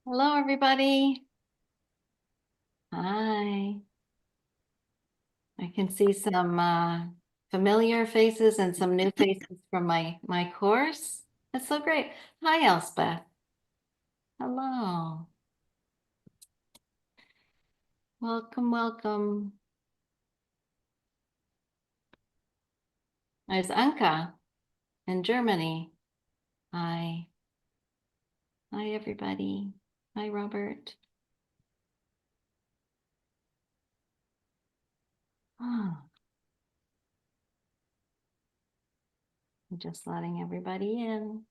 Hello, everybody. Hi. I can see some familiar faces and some new faces from my course. That's so great. Hi, 𝗬𝗲𝗏. Hello. Welcome, welcome. There's Anka in Germany. Hi. Hi, everybody. Hi, Robert. Oh, I'm just letting everybody in.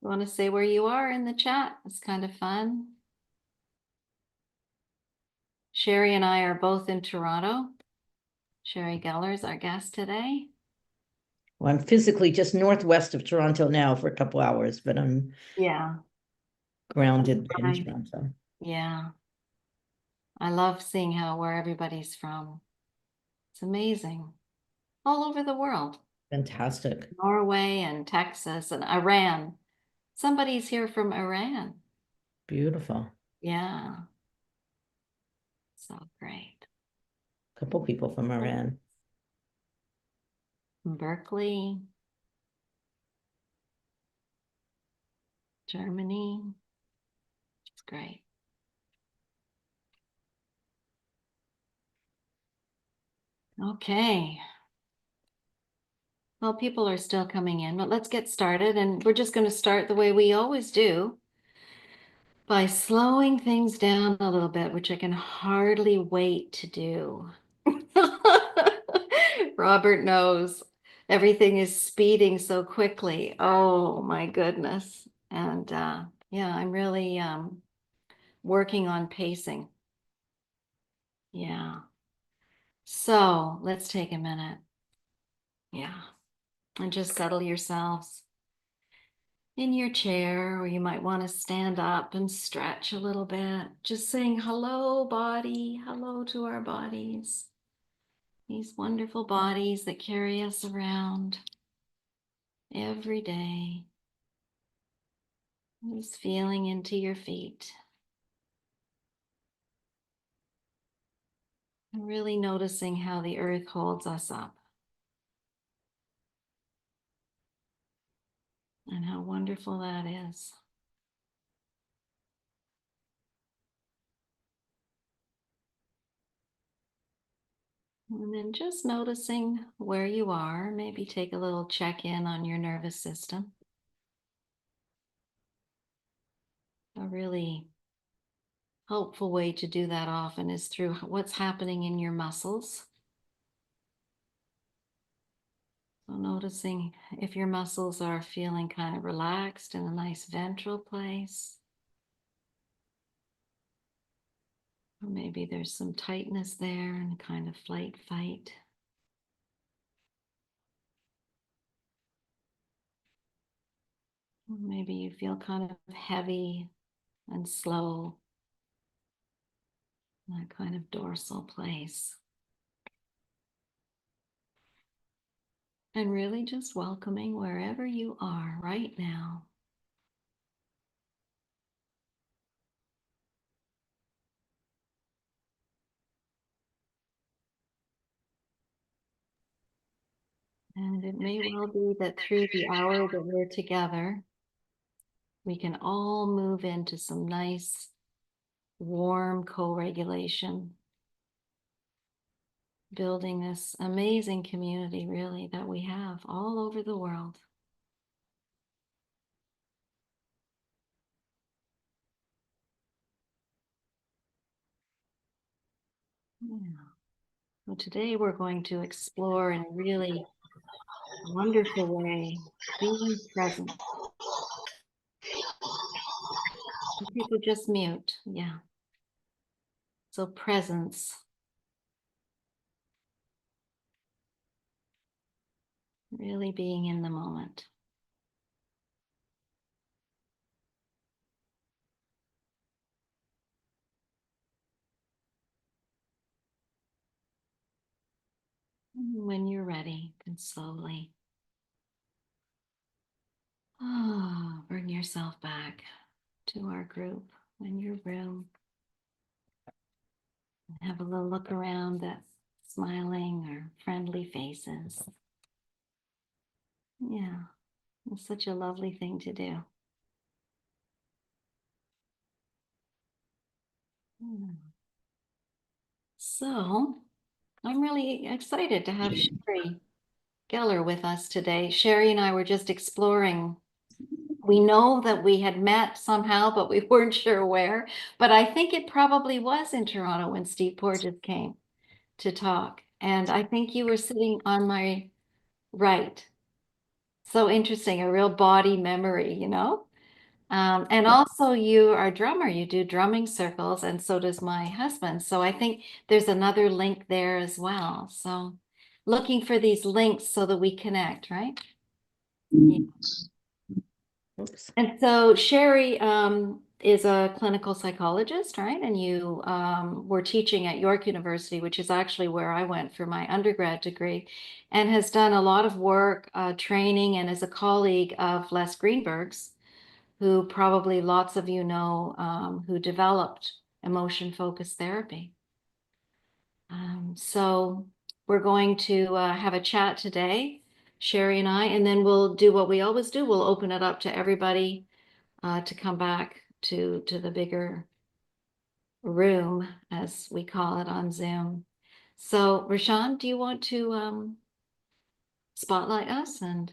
You want to say where you are in the chat? It's kind of fun. Shari and I are both in Toronto. Shari Geller is our guest today. Well, I'm physically just northwest of Toronto now for a couple hours, but I'm grounded in Toronto. Yeah. I love seeing where everybody's from. It's amazing. All over the world. Fantastic. Norway and Texas and Iran. Somebody's here from Iran. Beautiful. Yeah. So great. A couple people from Iran. Berkeley, Germany. It's great. Okay. Well, people are still coming in, but let's get started. And we're just going to start the way we always do, by slowing things down a little bit, which I can hardly wait to do. Robert knows everything is speeding so quickly. Oh my goodness. And yeah, I'm really working on pacing. Yeah. So let's take a minute. Yeah. And just settle yourselves in your chair, or you might want to stand up and stretch a little bit. Just saying hello, body, hello to our bodies. These wonderful bodies that carry us around every day. Just feeling into your feet. And really noticing how the earth holds us up. And how wonderful that is. And then just noticing where you are. Maybe take a little check-in on your nervous system. A really helpful way to do that often is through what's happening in your muscles. So noticing if your muscles are feeling kind of relaxed in a nice ventral place. Or maybe there's some tightness there and kind of flight fight. Or maybe you feel kind of heavy and slow in that kind of dorsal place. And really just welcoming wherever you are right now. And it may well be that through the hour that we're together, we can all move into some nice, warm co-regulation, building this amazing community, really, that we have all over the world. Yeah. So today we're going to explore in a really wonderful way, being present. If you could just mute, yeah. So presence. Really being in the moment. When you're ready, you can slowly bring yourself back to our group in your room. Have a little look around at smiling or friendly faces. Yeah, it's such a lovely thing to do. So I'm really excited to have Shari Geller with us today. Shari and I were just exploring. We know that we had met somehow, but we weren't sure where. But I think it probably was in Toronto when Steve Porges came to talk. And I think you were sitting on my right. So interesting, a real body memory, you know? And also you are a drummer, you do drumming circles, and so does my husband. So I think there's another link there as well. So looking for these links so that we connect, right? Yeah. Oops. And so Shari is a clinical psychologist, right? And you were teaching at York University, which is actually where I went for my undergrad degree, and has done a lot of work training and is a colleague of Les Greenberg's, who probably lots of you know, who developed emotion-focused therapy. So we're going to have a chat today, Shari and I, and then we'll do what we always do. We'll open it up to everybody to come back to the bigger room, as we call it on Zoom. So Rashawn, do you want to spotlight us and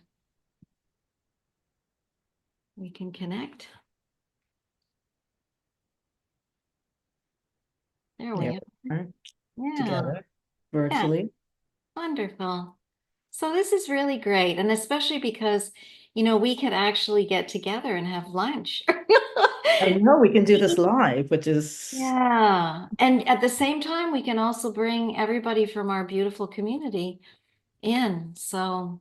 we can connect? There we are. Yeah. Together virtually. Yeah. Wonderful. So this is really great. And especially because, you know, we could actually get together and have lunch. I know we can do this live, which is Yeah. And at the same time, we can also bring everybody from our beautiful community in. So,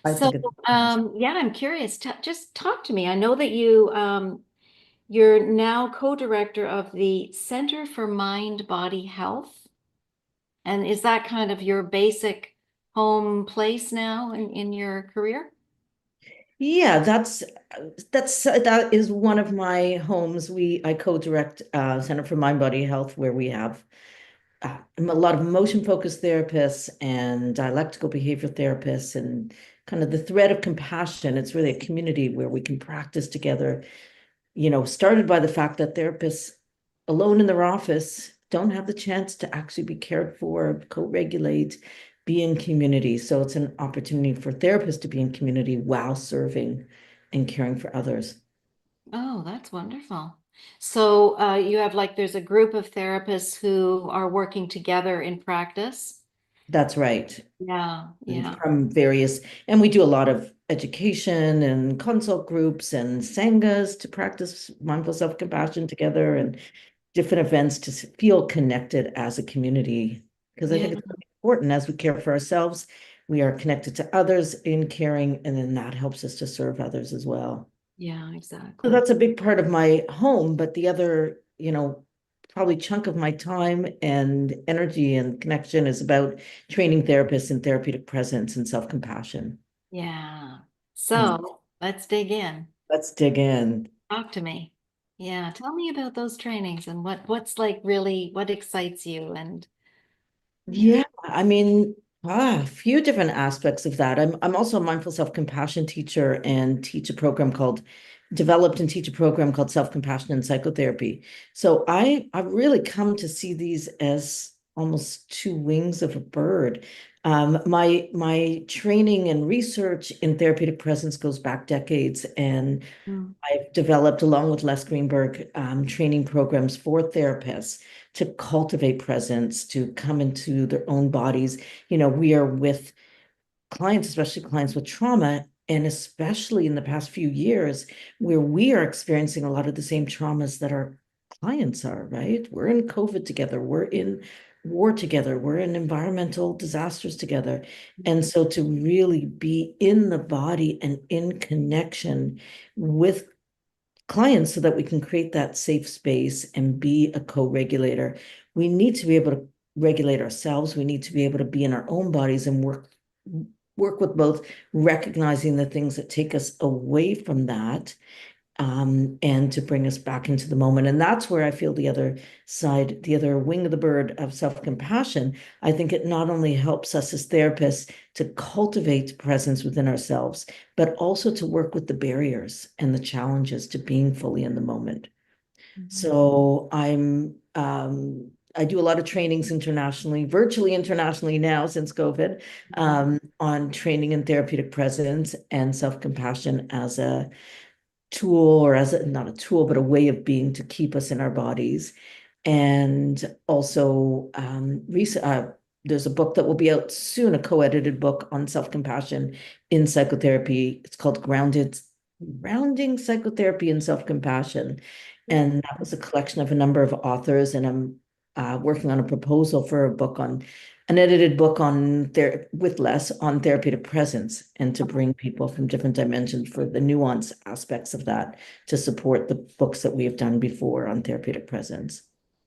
I so think it's yeah, I'm curious. Just talk to me. I know that you're now co-director of the Center for Mind Body Health. And is that kind of your basic home place now in your career? yeah, that is one of my homes. I co-direct Center for Mind Body Health, where we have a lot of emotion focused therapists and dialectical behavior therapists, and kind of the thread of compassion. It's really a community where we can practice together, started by the fact that therapists alone in their office don't have the chance to actually be cared for, co-regulate, be in community. So it's an opportunity for therapists to be in community while serving and caring for others. Oh, that's wonderful. So you have there's a group of therapists who are working together in practice. That's right. Yeah, And yeah, from and we do a lot of education and consult groups and sanghas to practice mindful self-compassion together, and different events to feel connected as a community. Because I yeah, think it's really important as we care for ourselves, we are connected to others in caring, and then that helps us to serve others as well. yeah, So exactly. that's a big part of my home, but the other, probably chunk of my time and energy and connection is about training therapists in therapeutic presence and self-compassion. Yeah. And So let's dig in. let's dig in. Talk to me. Yeah, tell me about those trainings and what's really what excites you and yeah. Yeah, I mean, a few different aspects of that. I'm also a mindful self-compassion teacher and developed and teach a program called Self-Compassion and Psychotherapy. So I've really come to see these as almost two wings of a bird. My training and research in therapeutic presence goes back decades, and Mm. I've developed, along with Les Greenberg, training programs for therapists to cultivate presence, to come into their own bodies. We are with clients, especially clients with trauma, and especially in the past few years, where we are experiencing a lot of the same traumas that our clients are, right? We're in COVID together, we're in war together, we're in environmental disasters together. And so to really be in the body and in connection with clients so that we can create that safe space and be a co-regulator, we need to be able to regulate ourselves. We need to be able to be in our own bodies and work with both recognizing the things that take us away from that, and to bring us back into the moment. And that's where I feel the other side, the other wing of the bird of self-compassion. I think it not only helps us as therapists to cultivate presence within ourselves, but also to work with the barriers and the challenges to being fully in the moment. So I do a lot of trainings internationally, virtually internationally now since COVID, on training in therapeutic presence and self-compassion as a tool, or as a, not a tool, but a way of being to keep us in our bodies. And also, there's a book that will be out soon, a co-edited book on self-compassion in psychotherapy. It's called Grounding Psychotherapy and Self-Compassion. And that was a collection of a number of authors, and I'm working on a proposal for a book on an edited book on with Les on therapeutic presence, and to bring people from different dimensions for the nuance aspects of that to support the books that we have done before on therapeutic presence.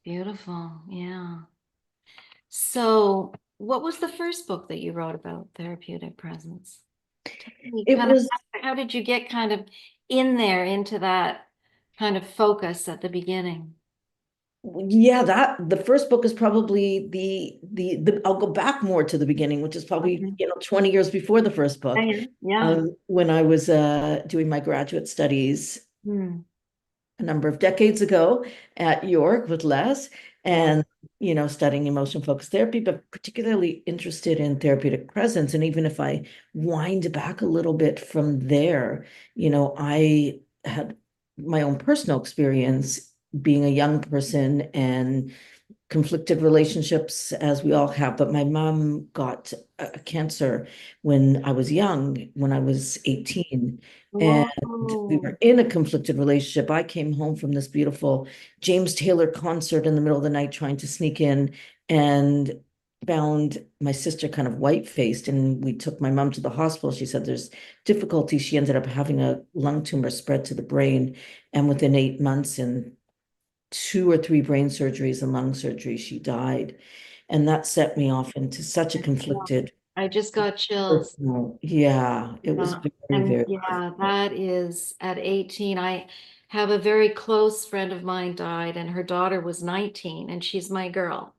Beautiful. Yeah. So what was the first book that you wrote about therapeutic presence? It was, How did you get kind of in there into that kind of focus at the beginning? yeah, that the first book is probably the I'll go back more to the beginning, which is probably, Okay. 20 years before the first book. Yeah. When I was doing my graduate studies Hmm. a number of decades ago at York with Les, Yeah. and studying emotion focused therapy, but particularly interested in therapeutic presence. And even if I wind back a little bit from there, I had my own personal experience being a young person and conflicted relationships, as we all have. But my mom got a cancer when I was young, when I was 18. And we Whoa. were in a conflicted relationship. I came home from this beautiful James Taylor concert in the middle of the night, trying to sneak in, and found my sister kind of white-faced. And we took my mom to the hospital. She said there's difficulty. She ended up having a lung tumor spread to the brain. And within 8 months and 2 or 3 brain surgeries and lung surgery, she died. And that set me off into such a conflicted I just got chills. personal. Yeah, it was Yeah. very, And very yeah, difficult. that is at 18. I have a very close friend of mine died, and her daughter was 19, and she's my girl.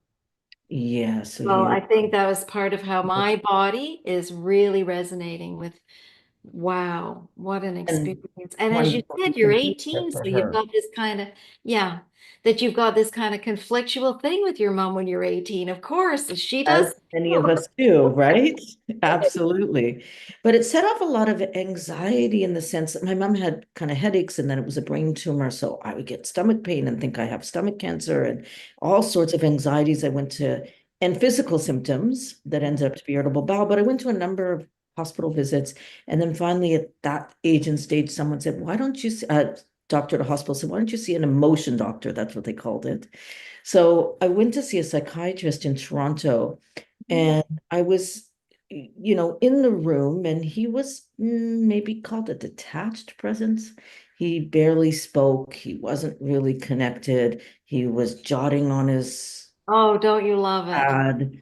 Yeah, so So you I think that was part of how my body is really resonating with, wow, what an and experience. And as you wonderful you said, you're can be there 18, for so you've her. got this kind of, yeah, that you've got this kind of conflictual thing with your mom when you're 18. Of course, she does As many of too. us do, right? Absolutely. But it set off a lot of anxiety, in the sense that my mom had kind of headaches, and then it was a brain tumor. So I would get stomach pain and think I have stomach cancer, and all sorts of anxieties. And physical symptoms that ended up to be irritable bowel. But I went to a number of hospital visits. And then finally, at that age and stage, someone said, why don't you see, doctor at a hospital said, why don't you see an emotion doctor? That's what they called it. So I went to see a psychiatrist in Toronto, and I was, in the room, and he was maybe called a detached presence. He barely spoke. He wasn't really connected. He was jotting on his Oh, don't you love it? pad.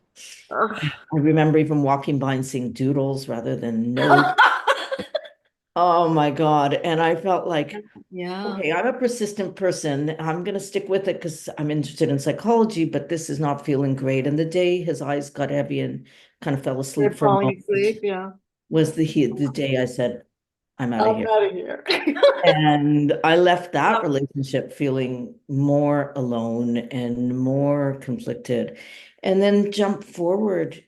Ugh. I remember even walking by and seeing doodles rather than notes. Oh my God. And I felt like, Yeah, okay, I'm a persistent person. I'm going to stick with it because I'm interested in psychology, but this is not feeling great. And the day his eyes got heavy and kind of fell asleep they're for a falling moment asleep. Yeah. was the day I said, I'm out of I'm here. out of here. And I left that relationship feeling more alone and more conflicted. And then jump forward,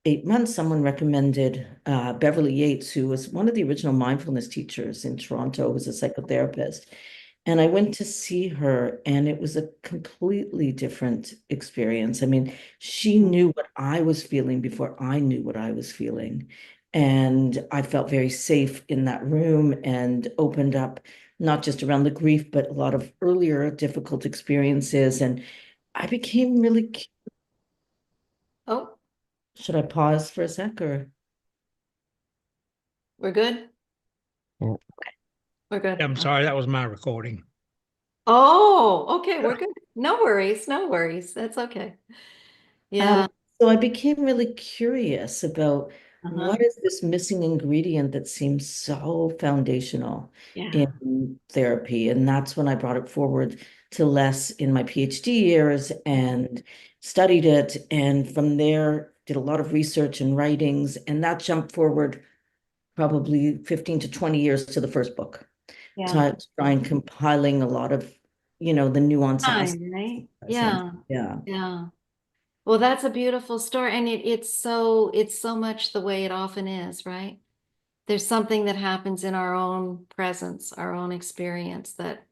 8 months, someone recommended Beverly Yates, who was one of the original mindfulness teachers in Toronto, was a psychotherapist. And I went to see her, and it was a completely different experience. I mean, she knew what I was feeling before I knew what I was feeling. And I felt very safe in that room, and opened up not just around the grief, but a lot of earlier difficult experiences. And I became really, Oh, should I pause for a sec, or? we're good. Yeah, We're good. I'm sorry, that was my recording. Oh, okay, we're good. No worries, no worries. That's okay. Yeah. So I became really curious about Uh-huh. what is this missing ingredient that seems so foundational Yeah. in therapy. And that's when I brought it forward to Les in my PhD years and studied it. And from there, did a lot of research and writings, and that jumped forward probably 15 to 20 years to the first book, Yeah. to trying compiling a lot of, the nuance aspects Time, right? of presence. Yeah. Yeah, Yeah. Well, that's a beautiful story. And it's so much the way it often is, right? There's something that happens in our own presence, our own experience that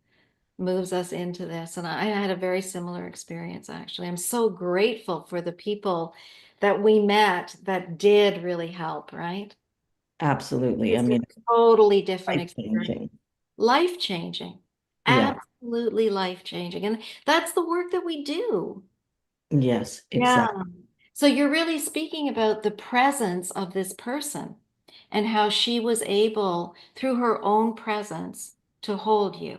moves us into this. And I had a very similar experience, actually. I'm so grateful for the people that we met that did really help, right? absolutely. I It's a mean, totally different life experience. changing. Life changing. Yeah. Absolutely life changing. And that's the work that we do. Yes, Yeah. exactly. So you're really speaking about the presence of this person and how she was able, through her own presence, to hold you.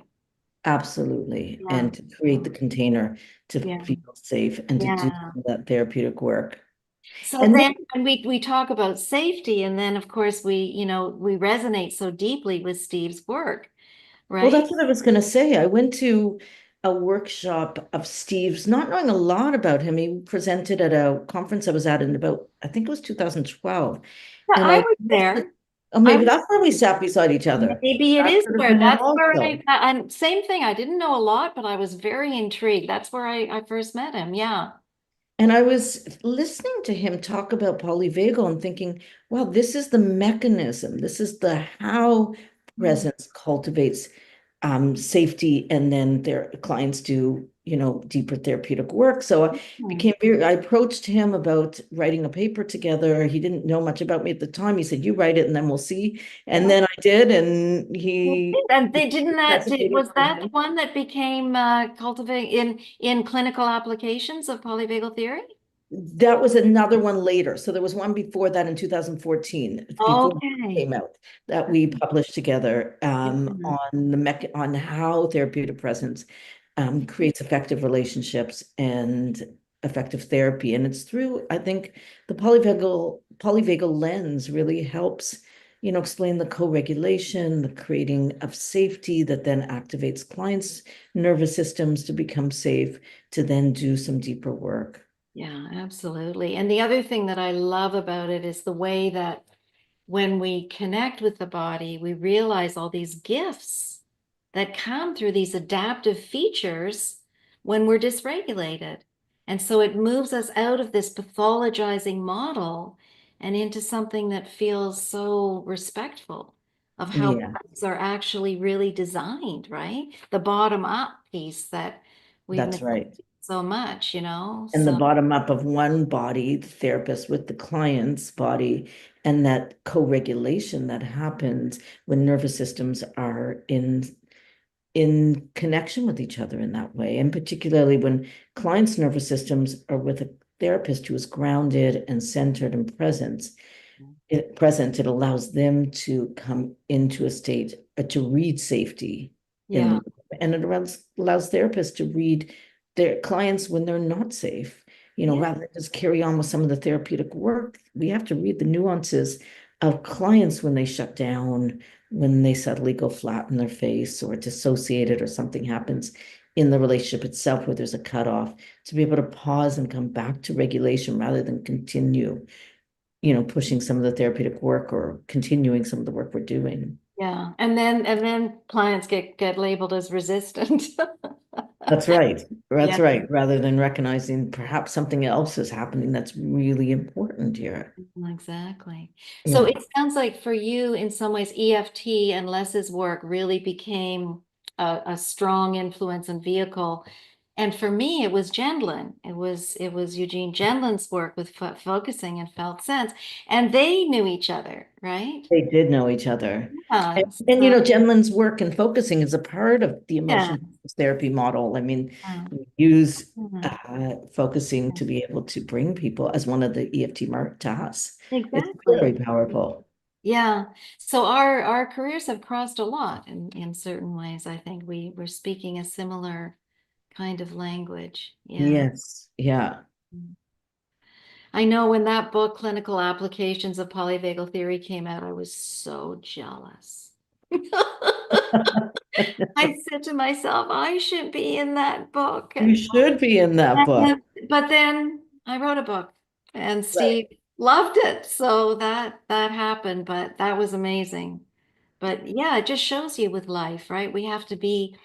Absolutely. Yeah. And to create the container to Yeah. feel safe and to do Yeah. that therapeutic work. So And then, then when we talk about safety, and then of course we resonate so deeply with Steve's work, well, right? that's what I was going to say. I went to a workshop of Steve's, not knowing a lot about him. He presented at a conference I was at in about, I think it was 2012. Yeah, And I I was listened, there. oh, I maybe was that's where we sat beside each other. maybe it That is could have where been it that's where also. and same thing. I didn't know a lot, but I was very intrigued. That's where I first met him. Yeah. And I was listening to him talk about polyvagal and thinking, well, this is the mechanism. This is the how presence cultivates safety, and then their clients do, deeper therapeutic work. So Mhm. I approached him about writing a paper together. He didn't know much about me at the time. He said, you write it and then we'll see. And Yeah. then I did, and And they didn't designated was for that him. one that became cultivate in clinical applications of polyvagal theory? That was another one later. So there was one before that in 2014, before it Okay. came out, that we published together Mhm. on how therapeutic presence creates effective relationships and effective therapy. And it's through, I think, the polyvagal lens really helps, explain the co-regulation, the creating of safety that then activates clients' nervous systems to become safe, to then do some deeper work. Yeah, absolutely. And the other thing that I love about it is the way that when we connect with the body, we realize all these gifts that come through these adaptive features when we're dysregulated. And so it moves us out of this pathologizing model and into something that feels so respectful of how Yeah. bodies are actually really designed, right? The bottom up piece that we've That's missed right. so much, you know? And the So bottom up of one body, the therapist with the client's body, and that co-regulation that happens when nervous systems are in connection with each other in that way. And particularly when clients' nervous systems are with a therapist who is grounded and centered and present, it allows them to come into a state to read safety in yeah, the, and it allows therapists to read their clients when they're not safe, yeah, rather than just carry on with some of the therapeutic work. We have to read the nuances of clients when they shut down, when they suddenly go flat in their face or dissociated, or something happens in the relationship itself where there's a cutoff, to be able to pause and come back to regulation rather than continue, pushing some of the therapeutic work or continuing some of the work we're doing. yeah. And then clients get labeled as resistant. That's right. Yeah, That's right. Rather than recognizing perhaps something else is happening that's really important here. exactly. So Yeah. it sounds like for you, in some ways, EFT and Les's work really became a strong influence and vehicle. And for me, it was Gendlin. It was Eugene Gendlin's work with focusing and felt sense, and they knew each other, right? They did know each other. And, Yeah. and So Jenlin's work and focusing is a part of the yeah. emotion therapy model. I mean, Yeah. we use Mhm. focusing to be able to bring people as one of the EFT tasks. It's very Exactly. powerful. Yeah. So our careers have crossed a lot in certain ways. I think we're speaking a similar kind of language. Yeah. Yes. Yeah. I know when that book, Clinical Applications of Polyvagal Theory, came out, I was so jealous. I said to myself, I should be in that book. You should be in that book. But then I wrote a book and Right. Steve loved it. So that happened, but that was amazing. But yeah, it just shows you with life, right? We have to be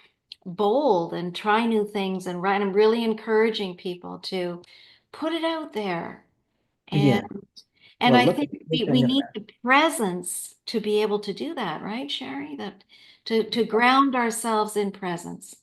bold and try new things and write. I'm really encouraging people to put it out there. Yeah. And Well, I look think at you're we doing it. need the presence to be able to do that, right, Shari? That to ground ourselves in presence.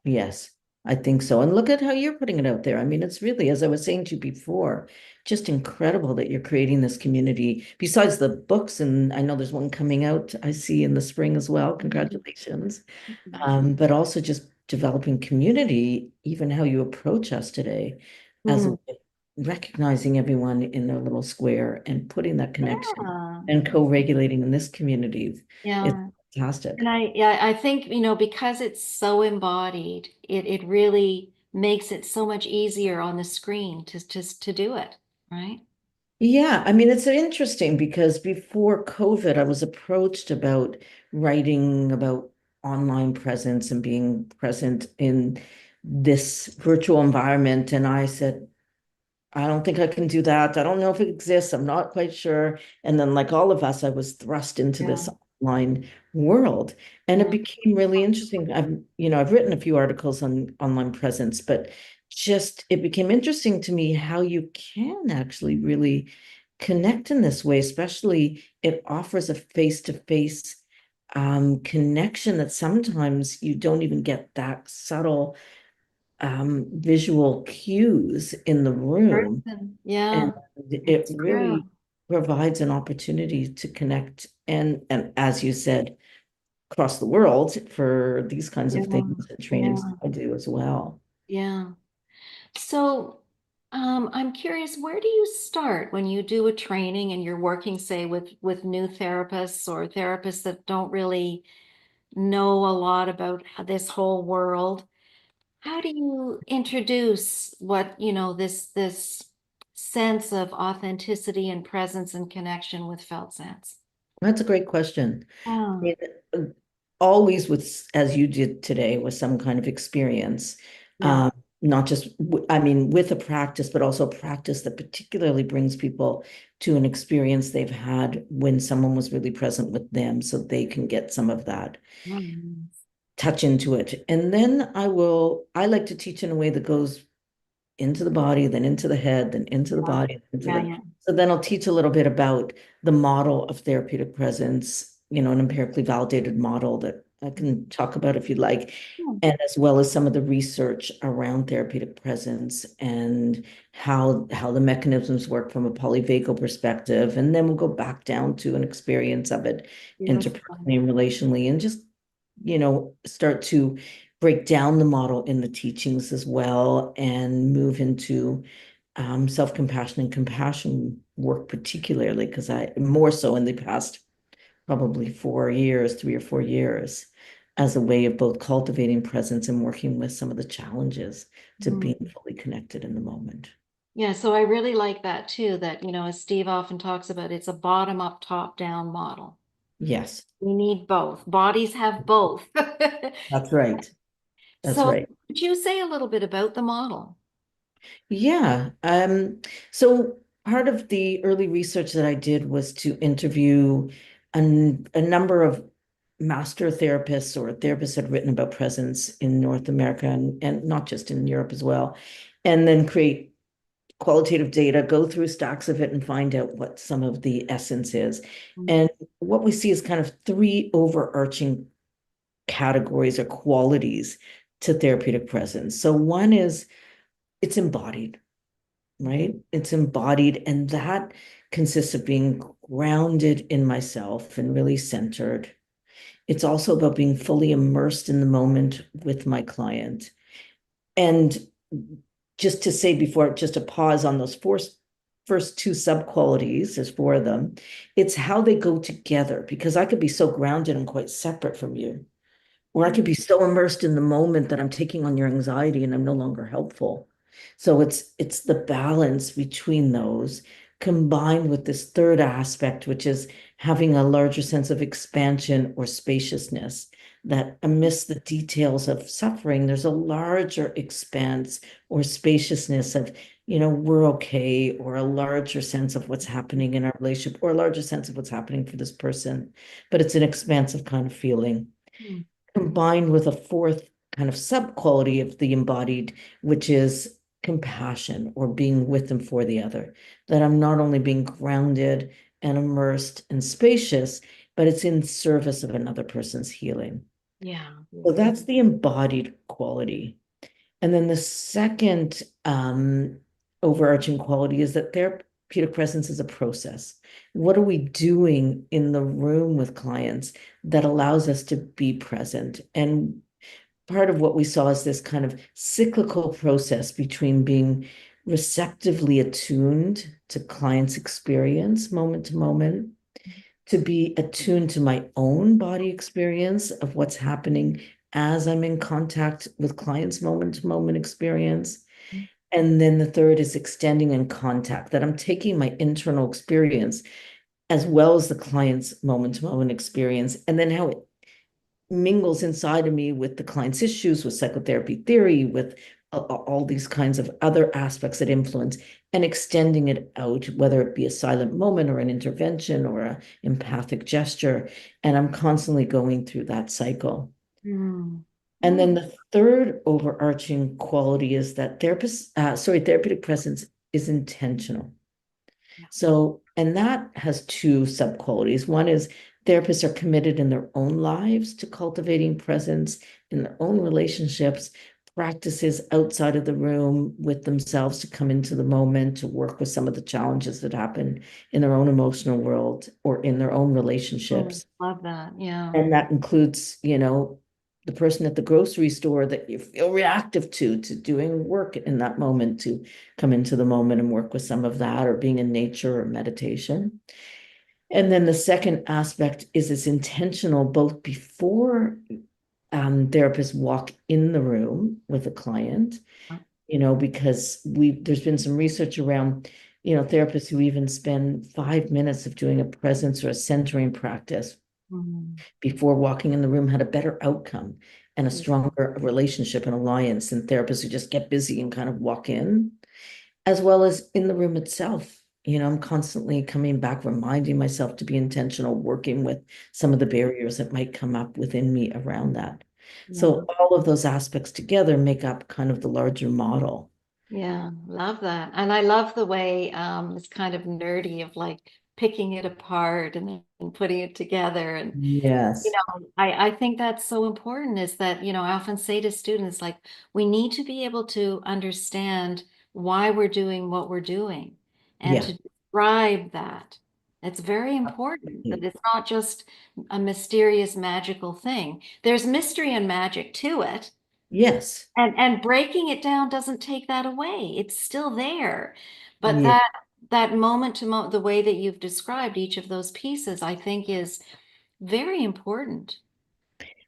Yes, I think so. And look at how you're putting it out there. I mean, it's really, as I was saying to you before, just incredible that you're creating this community. Besides the books, and I know there's one coming out, I see in the spring as well. Congratulations. But also just developing community, even how you approach us today, as a Mm. way of recognizing everyone in their little square and putting that connection Yeah. and co-regulating in this community. It's Yeah. And fantastic. I think, because it's so embodied, it really makes it so much easier on the screen to do it, right? Yeah, I mean, it's interesting because before COVID, I was approached about writing about online presence and being present in this virtual environment. And I said, I don't think I can do that. I don't know if it exists. I'm not quite sure. And then, like all of us, I was thrust into Yeah. this online world, and it Yeah. became really interesting. I've written a few articles on online presence, but just it became interesting to me how you can actually really connect in this way, especially it offers a face-to-face connection that sometimes you don't even get that subtle visual cues in the room. Person. And Yeah, it it's true. really provides an opportunity to connect and as you said, across the world for these kinds Yeah. of things and trainings Yeah. I do as well. Yeah. So, I'm curious, where do you start when you do a training and you're working, say, with new therapists or therapists that don't really know a lot about this whole world? How do you introduce what, this sense of authenticity and presence and connection with felt sense? That's a great question. I Oh, mean, uh, always with, as you did today, with some kind of experience, yeah. um, not just, I mean, with a practice, but also a practice that particularly brings people to an experience they've had when someone was really present with them so they can get some of that Mm. touch into it. And then I like to teach in a way that goes into the body, then into the head, then into the Yeah, body, into yeah, the. yeah. So then I'll teach a little bit about the model of therapeutic presence, an empirically validated model that I can talk about if you'd like, Hmm. and as well as some of the research around therapeutic presence and how the mechanisms work from a polyvagal perspective. And then we'll go back down to an experience of it Beautiful. interpersonally and relationally, and just start to break down the model in the teachings as well and move into self-compassion and compassion work, particularly because I more so in the past probably 4 years, 3 or 4 years, as a way of both cultivating presence and working with some of the challenges to Mm. being fully connected in the moment. Yeah, so I really like that too, that, as Steve often talks about, it's a bottom up, top down model. Yes, We need both. Bodies have both. that's right. That's So, right. could you say a little bit about the model? Yeah. So part of the early research that I did was to interview a number of master therapists or therapists that had written about presence in North America and not just in Europe as well, and then create qualitative data, go through stacks of it and find out what some of the essence is. Mm. And what we see is kind of three overarching categories or qualities to therapeutic presence. So one is it's embodied, right? It's embodied, and that consists of being grounded in myself and really centered. It's also about being fully immersed in the moment with my client. And just to say before, just a pause on those first two sub qualities, there's four of them. It's how they go together because I could be so grounded and quite separate from you, or I could be so immersed in the moment that I'm taking on your anxiety and I'm no longer helpful. So it's the balance between those combined with this third aspect, which is having a larger sense of expansion or spaciousness, that amidst the details of suffering, there's a larger expanse or spaciousness of, we're okay, or a larger sense of what's happening in our relationship, or a larger sense of what's happening for this person. But it's an expansive kind of feeling, Mm. combined with a fourth kind of sub-quality of the embodied, which is compassion, or being with and for the other. That I'm not only being grounded and immersed and spacious, but it's in service of another person's healing. Yeah. So that's the embodied quality. And then the second overarching quality is that therapeutic presence is a process. What are we doing in the room with clients that allows us to be present? And part of what we saw is this kind of cyclical process between being receptively attuned to clients' experience moment to moment, to be attuned to my own body experience of what's happening as I'm in contact with clients' moment to moment experience. And then the third is extending in contact, that I'm taking my internal experience as well as the client's moment to moment experience, and then how it mingles inside of me with the client's issues, with psychotherapy theory, with all these kinds of other aspects that influence, and extending it out, whether it be a silent moment or an intervention or an empathic gesture. And I'm constantly going through that cycle. Mm. And then the third overarching quality is that therapeutic presence is intentional. Yeah. So, and that has two sub-qualities. One is therapists are committed in their own lives to cultivating presence in their own relationships, practices outside of the room with themselves to come into the moment, to work with some of the challenges that happen in their own emotional world or in their own relationships. Love that. Yeah. And that includes, the person at the grocery store that you feel reactive to doing work in that moment, to come into the moment and work with some of that, or being in nature or meditation. And then the second aspect is it's intentional both before therapists walk in the room with a client, because there's been some research around, therapists who even spend 5 minutes of doing a presence or a centering practice before walking in the room had a better outcome and a stronger relationship and alliance than therapists who just get busy and kind of walk in, as well as in the room itself. I'm constantly coming back, reminding myself to be intentional, working with some of the barriers that might come up within me around that. So all of those aspects together make up kind of the larger model. Yeah, love that. And I love the way it's kind of nerdy of like picking it apart and then putting it together. And Yes. I think that's so important, is that, I often say to students, like, we need to be able to understand why we're doing what we're doing and Yeah. to describe that. It's very important that it's not just a mysterious, magical thing. There's mystery and magic to it. Yes. And breaking it down doesn't take that away. It's still there. But Yeah. that moment to moment, the way that you've described each of those pieces, I think is very important.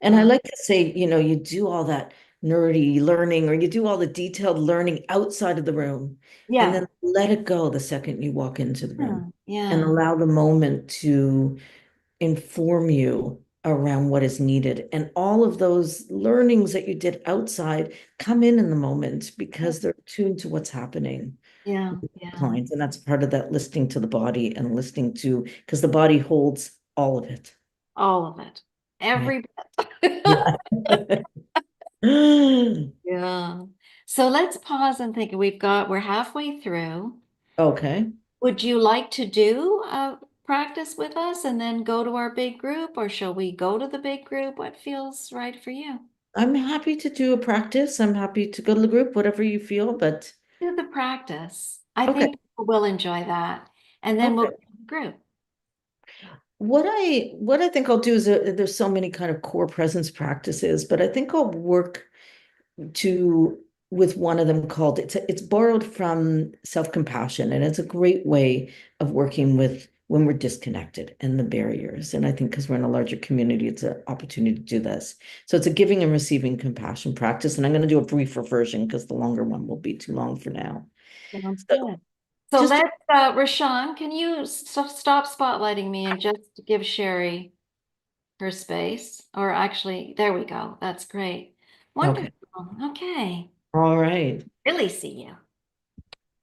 And I like to say, you do all that nerdy learning, or you do all the detailed learning outside of the room, and Yeah. then let it go the second you walk into the Yeah. room, and Yeah. allow the moment to inform you around what is needed. And all of those learnings that you did outside come in the moment because they're tuned to what's happening Yeah. with the Yeah. clients. And that's part of that listening to the body, and listening to, because the body holds all of it. All of it. Yeah. Every bit. Yeah. Yeah. So let's pause and think. We're halfway through. Okay. Would you like to do a practice with us and then go to our big group, or shall we go to the big group? What feels right for you? I'm happy to do a practice. I'm happy to go to the group, whatever you feel, but Do the practice. I okay. think people will enjoy that. And then we'll Okay. go to the group. What I think I'll do is, there's so many kind of core presence practices, but I think I'll work to with one of them called, it's borrowed from self-compassion, and it's a great way of working with when we're disconnected and the barriers. And I think because we're in a larger community, it's an opportunity to do this. So it's a giving and receiving compassion practice. And I'm going to do a briefer version because the longer one will be too long for now. Sounds So good. So just let's, Rashawn, can you stop spotlighting me and just give Shari her space? Or actually, there we go. That's great. Wonderful. okay. Okay. All right. Really see you.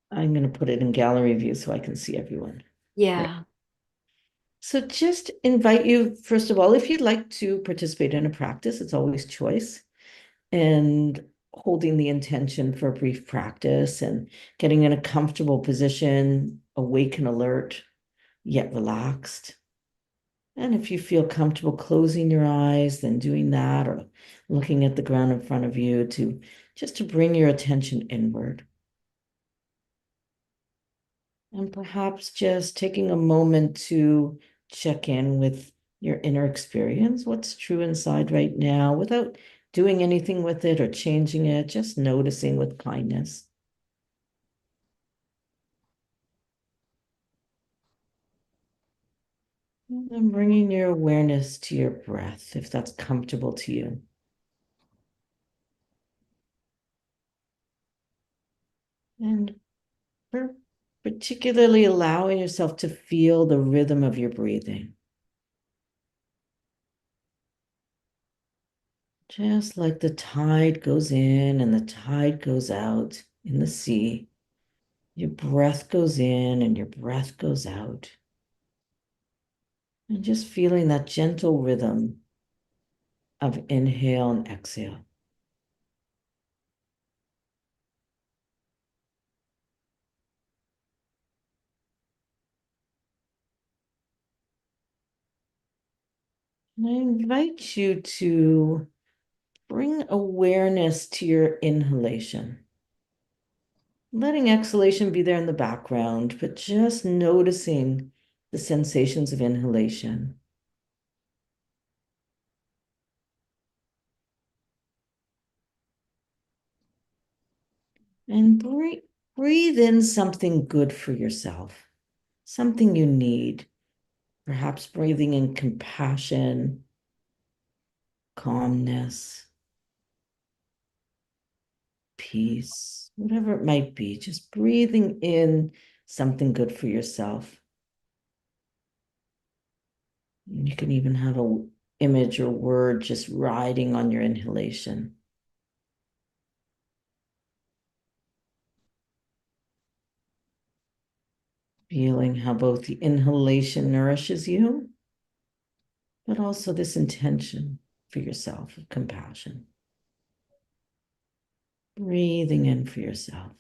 I'm going to put it in gallery view so I can see everyone. Yeah. So just invite you, first of all, if you'd like to participate in a practice, it's always choice. And holding the intention for a brief practice and getting in a comfortable position, awake and alert, yet relaxed. And if you feel comfortable closing your eyes, then doing that, or looking at the ground in front of you to just to bring your attention inward. And perhaps just taking a moment to check in with your inner experience, what's true inside right now, without doing anything with it or changing it, just noticing with kindness. And then bringing your awareness to your breath, if that's comfortable to you. And particularly allowing yourself to feel the rhythm of your breathing. Just like the tide goes in and the tide goes out in the sea, your breath goes in and your breath goes out. And just feeling that gentle rhythm of inhale and exhale. And I invite you to bring awareness to your inhalation. Letting exhalation be there in the background, but just noticing the sensations of inhalation. And breathe in something good for yourself, something you need. Perhaps breathing in compassion, calmness, peace, whatever it might be, just breathing in something good for yourself. And you can even have an image or word just riding on your inhalation. Feeling how both the inhalation nourishes you, but also this intention for yourself of compassion. Breathing in for yourself.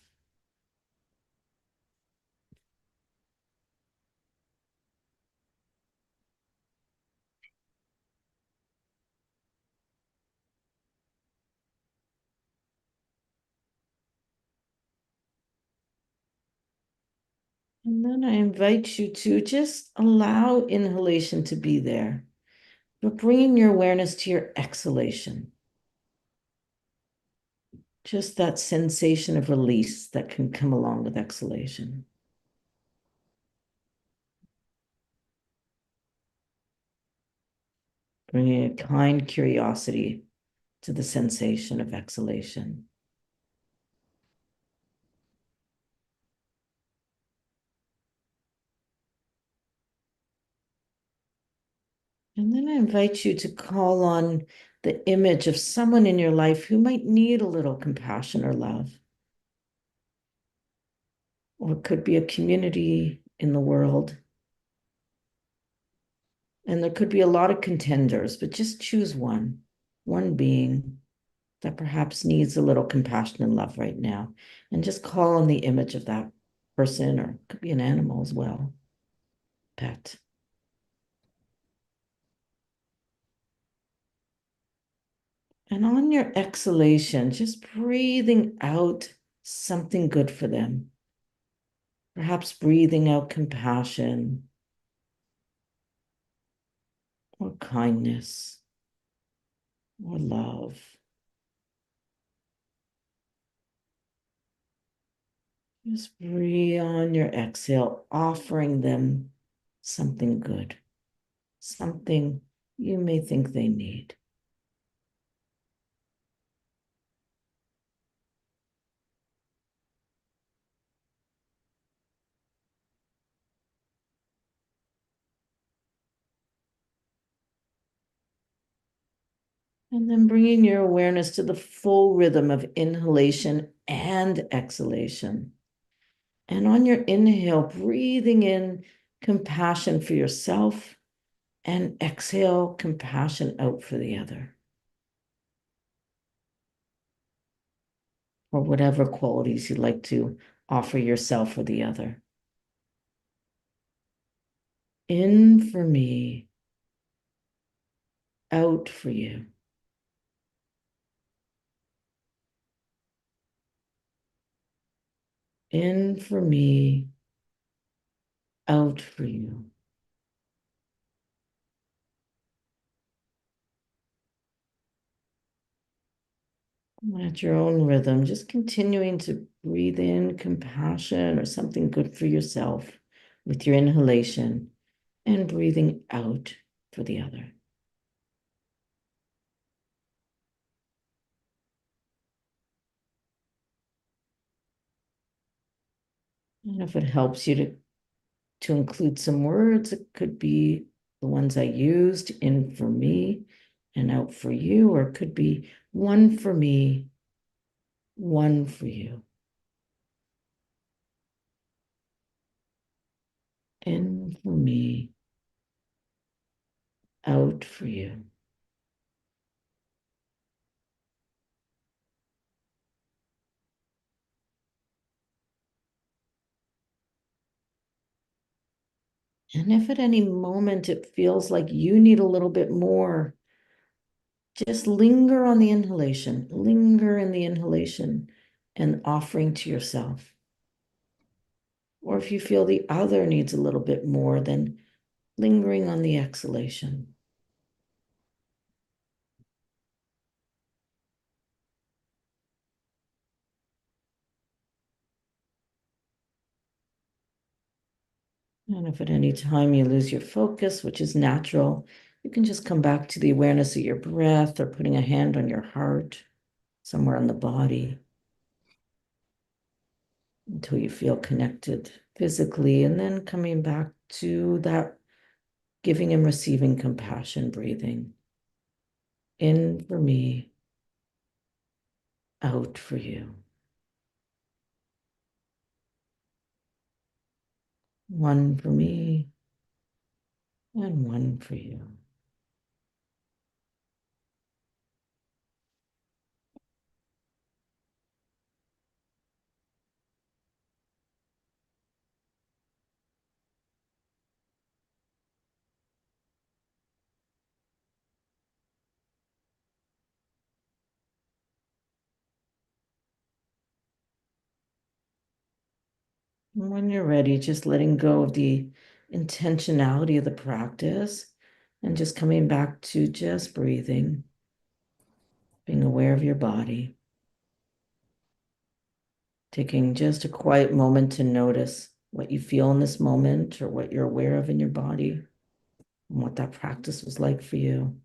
And then I invite you to just allow inhalation to be there, but bringing your awareness to your exhalation. Just that sensation of release that can come along with exhalation. Bringing a kind curiosity to the sensation of exhalation. And then I invite you to call on the image of someone in your life who might need a little compassion or love. Or it could be a community in the world. And there could be a lot of contenders, but just choose one being that perhaps needs a little compassion and love right now. And just call on the image of that person, or it could be an animal as well, pet. And on your exhalation, just breathing out something good for them. Perhaps breathing out compassion or kindness or love. Just breathe on your exhale, offering them something good, something you may think they need. And then bringing your awareness to the full rhythm of inhalation and exhalation. And on your inhale, breathing in compassion for yourself, and exhale compassion out for the other, or whatever qualities you'd like to offer yourself or the other. In for me, out for you. In for me, out for you. At your own rhythm, just continuing to breathe in compassion or something good for yourself with your inhalation, and breathing out for the other. And if it helps you to include some words, it could be the ones I used, in for me and out for you, or it could be one for me, one for you. In for me, out for you. And if at any moment it feels like you need a little bit more, just linger on the inhalation, linger in the inhalation and offering to yourself. Or if you feel the other needs a little bit more, then lingering on the exhalation. And if at any time you lose your focus, which is natural, you can just come back to the awareness of your breath, or putting a hand on your heart, somewhere on the body, until you feel connected physically, and then coming back to that giving and receiving compassion breathing. In for me, out for you. One for me, and one for you. And when you're ready, just letting go of the intentionality of the practice and just coming back to just breathing, being aware of your body, taking just a quiet moment to notice what you feel in this moment, or what you're aware of in your body, and what that practice was like for you.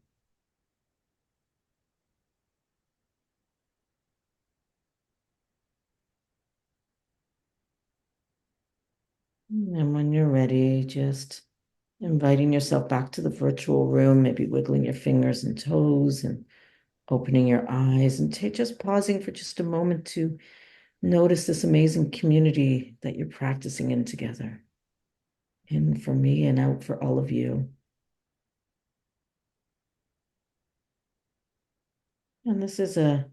And when you're ready, just inviting yourself back to the virtual room, maybe wiggling your fingers and toes and opening your eyes, and just pausing for just a moment to notice this amazing community that you're practicing in together. In for me and out for all of you. And this is a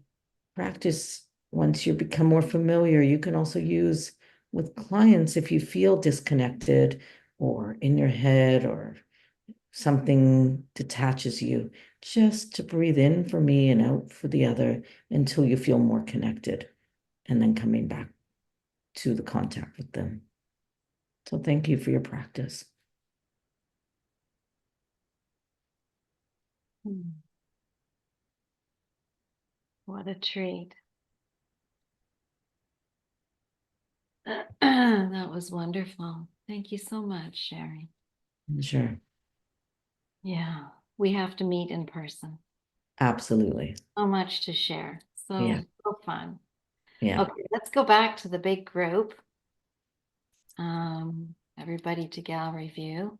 practice, once you become more familiar, you can also use with clients if you feel disconnected or in your head, or something detaches you, just to breathe in for me and out for the other until you feel more connected, and then coming back to the contact with them. So thank you for your practice. What a treat. That was wonderful. Thank you so much, Shari. Sure. Yeah, we have to meet in person. Absolutely. So much to share. Yeah. So fun. Yeah. Okay, let's go back to the big group. Everybody to gallery view.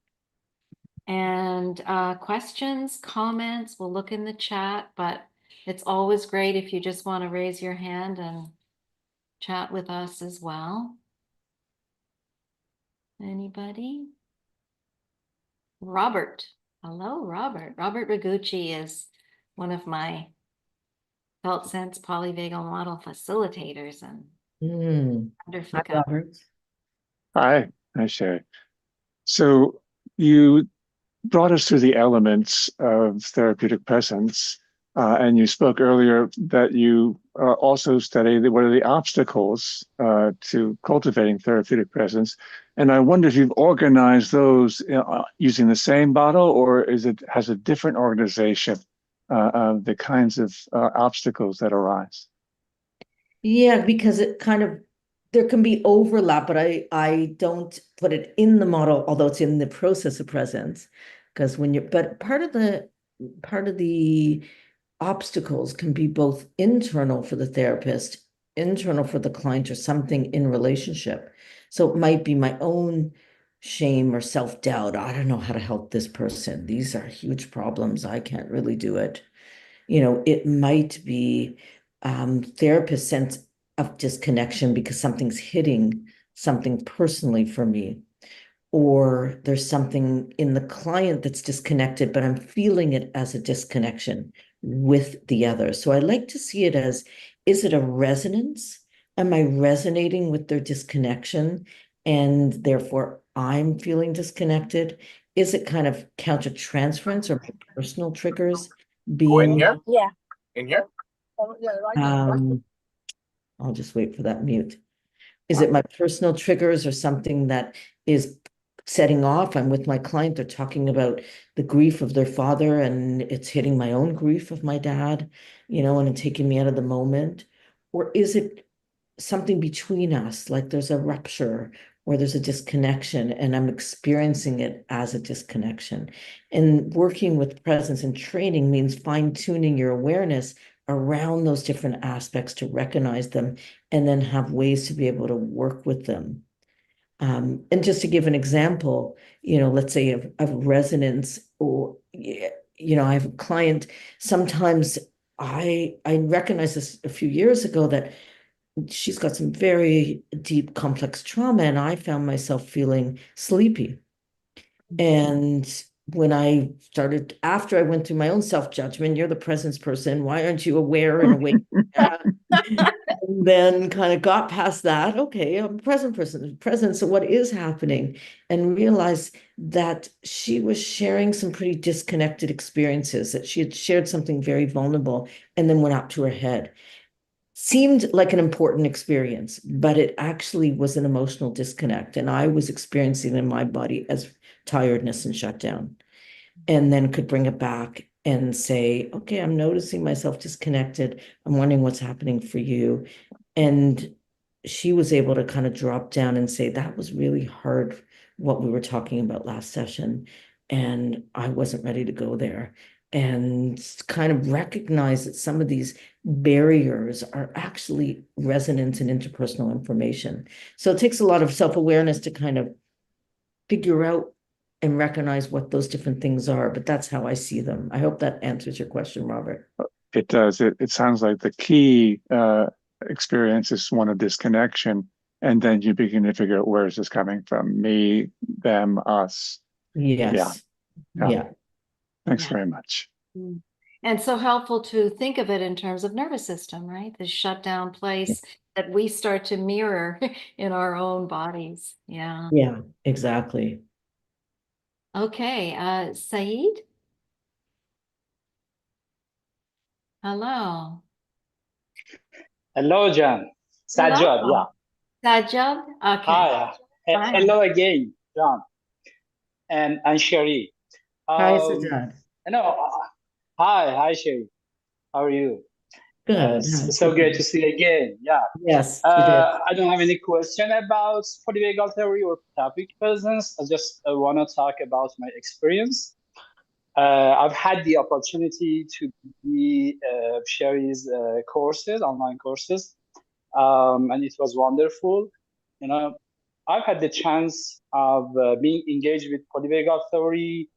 And questions, comments, we'll look in the chat, but it's always great if you just want to raise your hand and chat with us as well. Anybody? Robert. Hello, Robert. Robert Rigucci is one of my Felt Sense Polyvagal Model facilitators and Hi, wonderful. Robert. Hi, Shari. So you brought us through the elements of therapeutic presence, and you spoke earlier that you also study what are the obstacles to cultivating therapeutic presence. And I wonder if you've organized those using the same model, or has a different organization of the kinds of obstacles that arise? Yeah, because it kind of there can be overlap, but I don't put it in the model, although it's in the process of presence. Because when you're but part of the obstacles can be both internal for the therapist, internal for the client, or something in relationship. So it might be my own shame or self-doubt. I don't know how to help this person. These are huge problems. I can't really do it. It might be therapist sense of disconnection because something's hitting something personally for me, or there's something in the client that's disconnected, but I'm feeling it as a disconnection with the other. So I like to see it as, is it a resonance? Am I resonating with their disconnection? And therefore I'm feeling disconnected? Is it kind of countertransference or personal triggers being? In here? Yeah. In here? I'll just wait for that mute. Is it my personal triggers or something that is setting off? I'm with my client, they're talking about the grief of their father, and it's hitting my own grief of my dad, and taking me out of the moment. Or is it something between us, like there's a rupture or there's a disconnection, and I'm experiencing it as a disconnection? And working with presence and training means fine-tuning your awareness around those different aspects to recognize them and then have ways to be able to work with them. And just to give an example, let's say of resonance, or, I have a client, sometimes I recognized this a few years ago that she's got some very deep, complex trauma, and I found myself feeling sleepy. And when I started, after I went through my own self-judgment, you're the presence person, why aren't you aware and awake? And then kind of got past that. Okay, I'm a present person, present. So what is happening? And realized that she was sharing some pretty disconnected experiences, that she had shared something very vulnerable and then went up to her head. Seemed like an important experience, but it actually was an emotional disconnect. And I was experiencing in my body as tiredness and shutdown, and then could bring it back and say, okay, I'm noticing myself disconnected. I'm wondering what's happening for you. And she was able to kind of drop down and say, that was really hard, what we were talking about last session. And I wasn't ready to go there. And kind of recognize that some of these barriers are actually resonance and interpersonal information. So it takes a lot of self-awareness to kind of figure out and recognize what those different things are, but that's how I see them. I hope that answers your question, Robert. It does. It sounds like the key experience is one of disconnection, and then you begin to figure out, where is this coming from? Me, them, us. Yes. Yeah. Thanks very much. And so helpful to think of it in terms of nervous system, right? The shutdown place that we start to mirror in our own bodies. Yeah. Yeah, exactly. Okay, Saeed? Hello. Hello, John. Sajjad, yeah. Sajjad? Okay. Hi. Fine. Hello again, John. And Shari. Hi, Sajjad. No, hi, Shari. How are you? Good. It's so great to see you again. Yeah. Yes, you did. I don't have any question about polyvagal theory or therapeutic presence. I just want to talk about my experience. I've had the opportunity to be Shari's courses, online courses, and it was wonderful. You know, I've had the chance of being engaged with polyvagal theory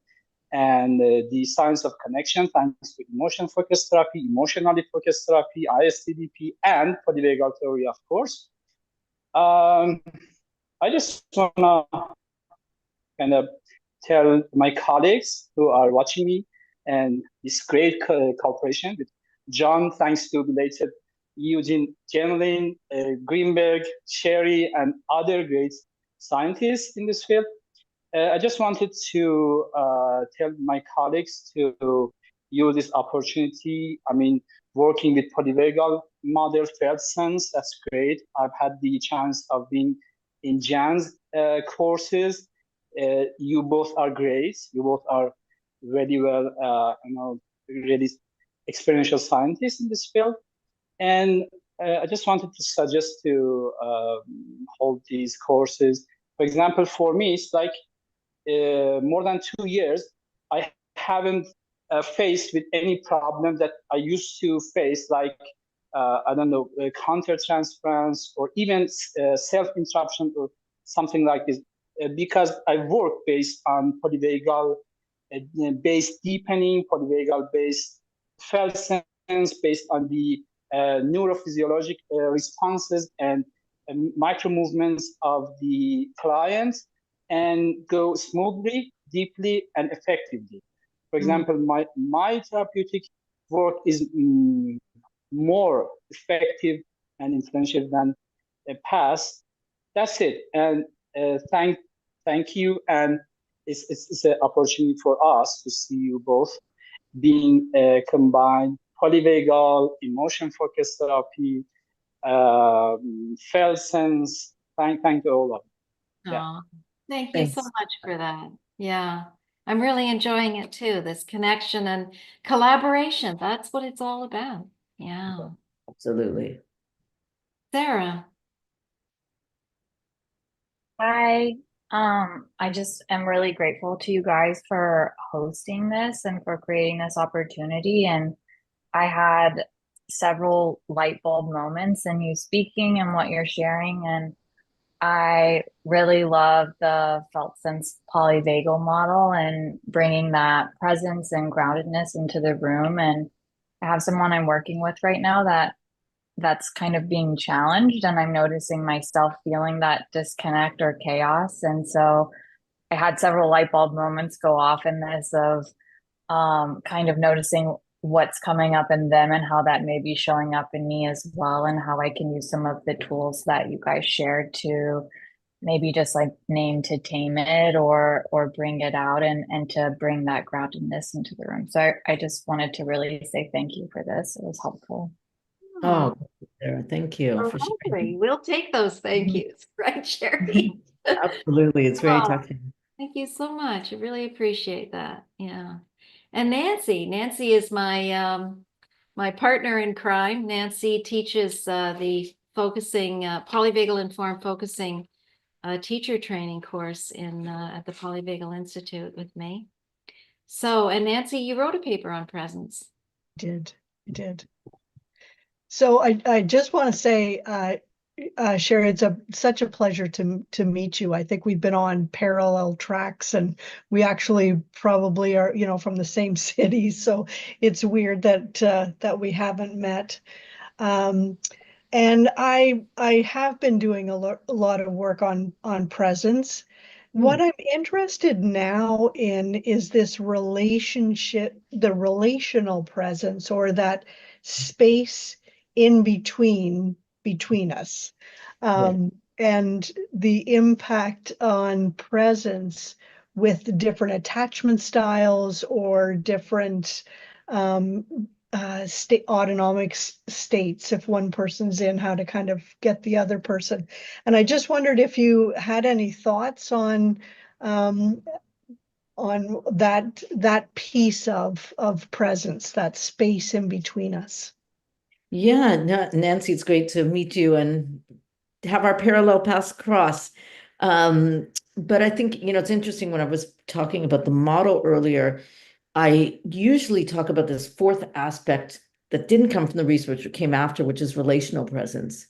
and the science of connection, thanks to emotion-focused therapy, emotionally focused therapy, ISTDP, and polyvagal theory, of course. I just want to kind of tell my colleagues who are watching me and this great cooperation with John, thanks to belated 𝗔𝗯𝘅, Greenberg, Shari, and other great scientists in this field. I just wanted to tell my colleagues to use this opportunity. I mean, working with polyvagal model Felt Sense, that's great. I've had the chance of being in Jan's courses. You both are great. You both are very well, really experiential scientists in this field. And I just wanted to suggest to hold these courses. For example, for me, it's like more than 2 years, I haven't faced with any problem that I used to face, like, I don't know, counter-transference or even self-interruption or something like this, because I work based on polyvagal-based deepening, polyvagal-based felt sense, based on the neurophysiologic responses and micro movements of the client, and go smoothly, deeply, and effectively. For example, my therapeutic work is more effective and influential than the past. That's it. And thank you. And it's an opportunity for us to see you both being combined polyvagal, emotion-focused therapy, felt sense. Thank you all of you. Yeah. Thank you so Thanks. much for that. Yeah. I'm really enjoying it too, this connection and collaboration. That's what it's all about. Yeah. Absolutely. Sarah. Hi. I just am really grateful to you guys for hosting this and for creating this opportunity. And I had several light bulb moments in you speaking and what you're sharing. And I really love the Felt Sense Polyvagal Model and bringing that presence and groundedness into the room. And I have someone I'm working with right now that's kind of being challenged, and I'm noticing myself feeling that disconnect or chaos. And so I had several light bulb moments go off in this of kind of noticing what's coming up in them and how that may be showing up in me as well, and how I can use some of the tools that you guys shared to maybe just like name to tame it or bring it out and to bring that groundedness into the room. So I just wanted to really say thank you for this. It was helpful. Oh, Sarah, thank you for sharing. We'll take those thank yous, right, Shari? Absolutely. It's very Oh, touching. Thank you so much. I really appreciate that. Yeah. And Nancy is my my partner in crime. Nancy teaches the focusing polyvagal informed focusing teacher training course in at the Polyvagal Institute with me. So, and Nancy, you wrote a paper on presence. I did. So I just want to say, Shari, it's such a pleasure to meet you. I think we've been on parallel tracks, and we actually probably are, from the same city. So it's weird that we haven't met. And I have been doing a lot of work on presence. What I'm interested now in is this relationship, the relational presence, or that space in between us, and the impact on presence with different attachment styles or different autonomic states. If one person's in, how to kind of get the other person. And I just wondered if you had any thoughts on that piece of presence, that space in between us. Yeah, no, Nancy, it's great to meet you and have our parallel paths cross. But I think, it's interesting when I was talking about the model earlier, I usually talk about this fourth aspect that didn't come from the research, it came after, which is relational presence.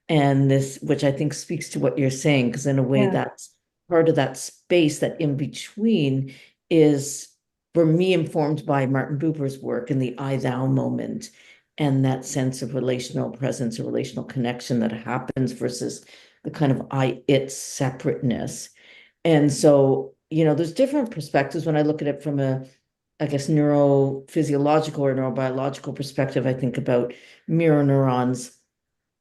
And this, which I think speaks to what you're saying, because in a way Yeah. that's part of that space, that in between is, for me, informed by 𝗦𝗵𝗿𝗿𝗏's work in the I thou moment and that sense of relational presence or relational connection that happens versus the kind of I it separateness. And so, there's different perspectives when I look at it from a, I guess, neurophysiological or neurobiological perspective. I think about mirror neurons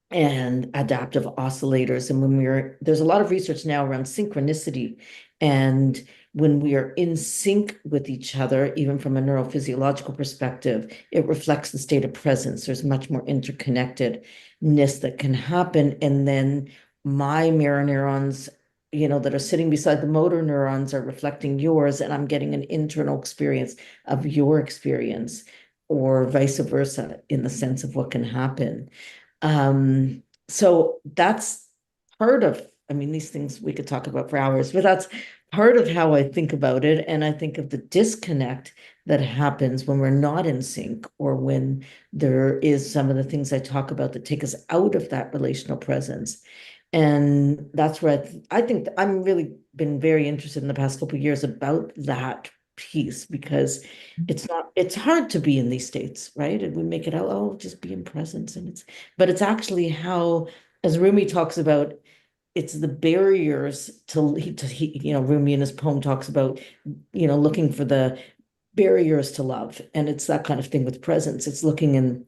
and adaptive oscillators. And there's a lot of research now around synchronicity. And when we are in sync with each other, even from a neurophysiological perspective, it reflects the state of presence. There's much more interconnectedness that can happen. And then my mirror neurons, that are sitting beside the motor neurons are reflecting yours, and I'm getting an internal experience of your experience, or vice versa, in the sense of what can happen. So that's part of, I mean, these things we could talk about for hours, but that's part of how I think about it. And I think of the disconnect that happens when we're not in sync, or when there is some of the things I talk about that take us out of that relational presence. And that's where I think I'm really been very interested in the past couple of years about that piece, because it's hard to be in these states, right? And we make it out, oh, just be in presence. But it's actually how, as Rumi talks about, it's the barriers Rumi in his poem talks about, looking for the barriers to love. And it's that kind of thing with presence. It's looking in,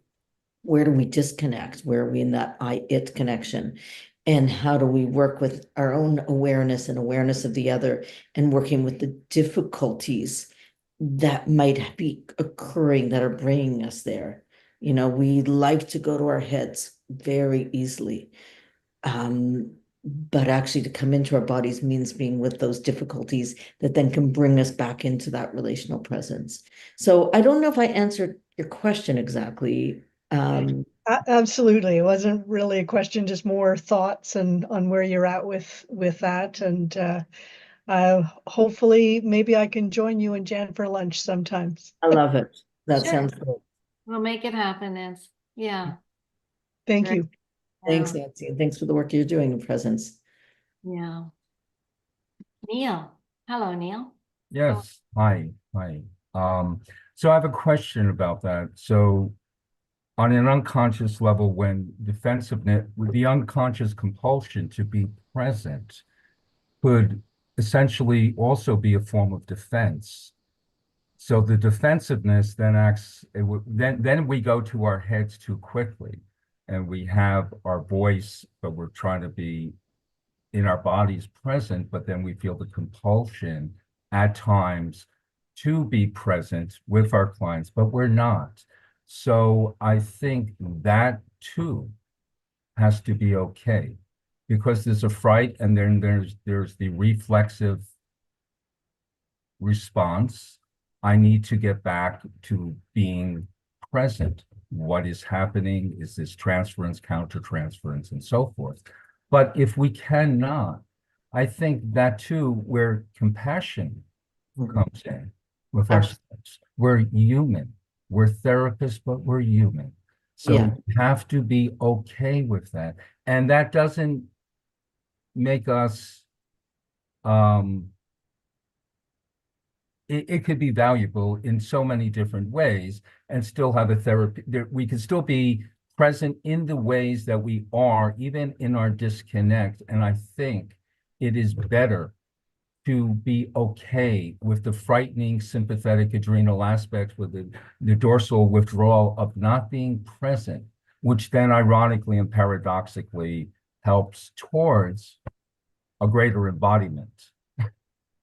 where do we disconnect? Where are we in that I-it connection? And how do we work with our own awareness and awareness of the other, and working with the difficulties that might be occurring that are bringing us there? We like to go to our heads very easily. But actually to come into our bodies means being with those difficulties that then can bring us back into that relational presence. So I don't know if I answered your question exactly. Absolutely. It wasn't really a question, just more thoughts and on where you're at with that. And hopefully maybe I can join you and Jan for lunch sometimes. I love it. That Sure. sounds good. We'll make it happen, Nancy. Yeah. Thank Great. you. Thanks, Nancy, and thanks for the work you're doing in presence. Yeah. Neil. Hello, Neil. Yes. Hi. So I have a question about that. So on an unconscious level, when defensiveness, with the unconscious compulsion to be present could essentially also be a form of defense. So the defensiveness then acts, then we go to our heads too quickly, and we have our voice, but we're trying to be in our bodies present, but then we feel the compulsion at times to be present with our clients, but we're not. So I think that too has to be okay, because there's a fright, and then there's the reflexive response. I need to get back to being present. What is happening? Is this transference, countertransference, and so forth? But if we cannot, I think that too, where compassion comes in with ourselves. We're human. We're therapists, but we're human. So we have to be okay with that. And that doesn't make us, it could be valuable in so many different ways and still have a therapy. We can still be present in the ways that we are, even in our disconnect. And I think it is better to be okay with the frightening sympathetic adrenal aspects, with the dorsal withdrawal of not being present, which then ironically and paradoxically helps towards a greater embodiment.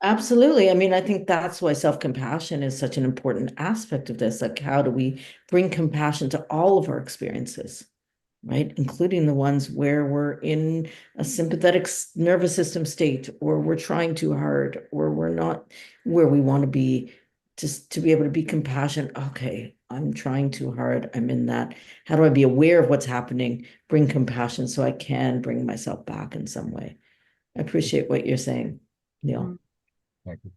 Absolutely. I mean, I think that's why self-compassion is such an important aspect of this. Like, how do we bring compassion to all of our experiences, right? Including the ones where we're in a sympathetic nervous system state, or we're trying too hard, or we're not where we want to be, just to be able to be compassionate. Okay, I'm trying too hard. I'm in that. How do I be aware of what's happening, bring compassion so I can bring myself back in some way? I appreciate what you're saying, Neil. Thank you.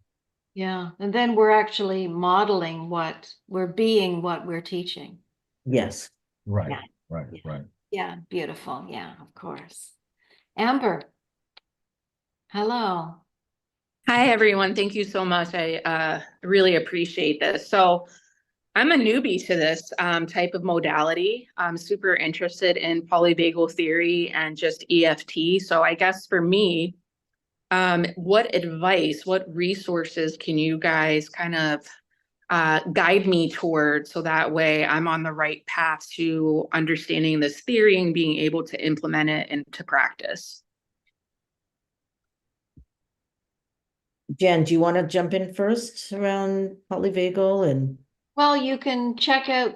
Yeah. And then we're actually modeling what we're being, what we're teaching. Yes. Right, Yeah. right, Yeah. right. Yeah. Beautiful. Yeah, of course. Amber. Hello. Hi, everyone. Thank you so much. I really appreciate this. So I'm a newbie to this type of modality. I'm super interested in polyvagal theory and just EFT. So I guess for me, what advice, what resources can you guys kind of guide me toward so that way I'm on the right path to understanding this theory and being able to implement it into practice? Jen, do you want to jump in first around polyvagal and? Well, you can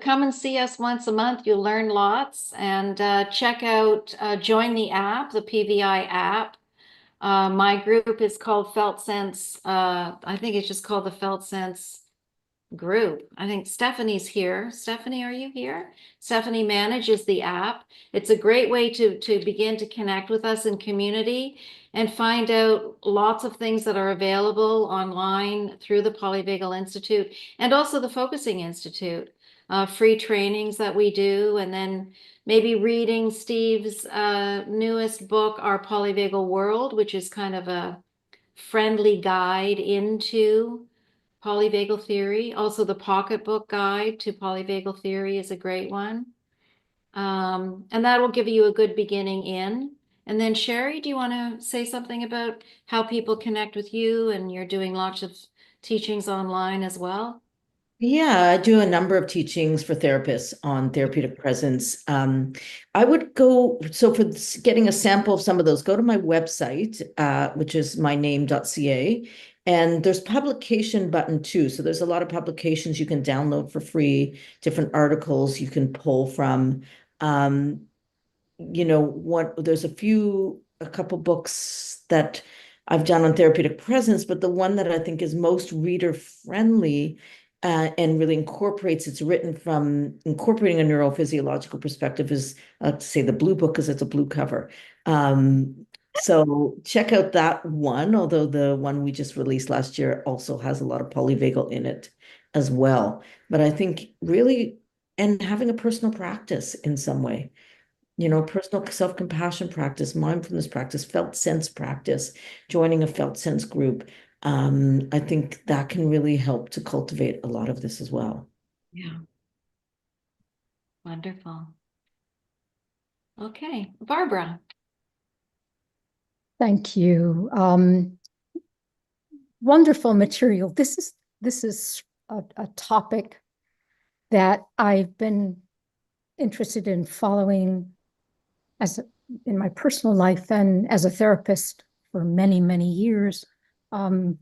come and see us once a month. You'll learn lots, and check out, join the app, the PVI app. My group is called Felt Sense. I think it's just called the Felt Sense group. I think Stephanie's here. Stephanie, are you here? Stephanie manages the app. It's a great way to begin to connect with us in community and find out lots of things that are available online through the Polyvagal Institute and also the Focusing Institute. Free trainings that we do, and then maybe reading Steve's newest book, Our Polyvagal World, which is kind of a friendly guide into polyvagal theory. Also, the pocketbook guide to polyvagal theory is a great one. And that will give you a good beginning in. And then Shari, do you want to say something about how people connect with you? And you're doing lots of teachings online as well. Yeah, I do a number of teachings for therapists on therapeutic presence. I would go, so for getting a sample of some of those, go to my website, which is 𝗦𝗵𝗿𝗶𝗿, and there's publication button too. So there's a lot of publications you can download for free, different articles you can pull from. There's a couple books that I've done on therapeutic presence, but the one that I think is most reader friendly and really it's written from incorporating a neurophysiological perspective is, say, the blue book because it's a blue cover. So check out that one, although the one we just released last year also has a lot of polyvagal in it as well. But I think really, and having a personal practice in some way, personal self-compassion practice, mindfulness practice, felt sense practice, joining a felt sense group. I think that can really help to cultivate a lot of this as well. Yeah. Wonderful. Okay, Barbara. Thank you. Wonderful material. This is a topic that I've been interested in following in my personal life and as a therapist for many, many years. I want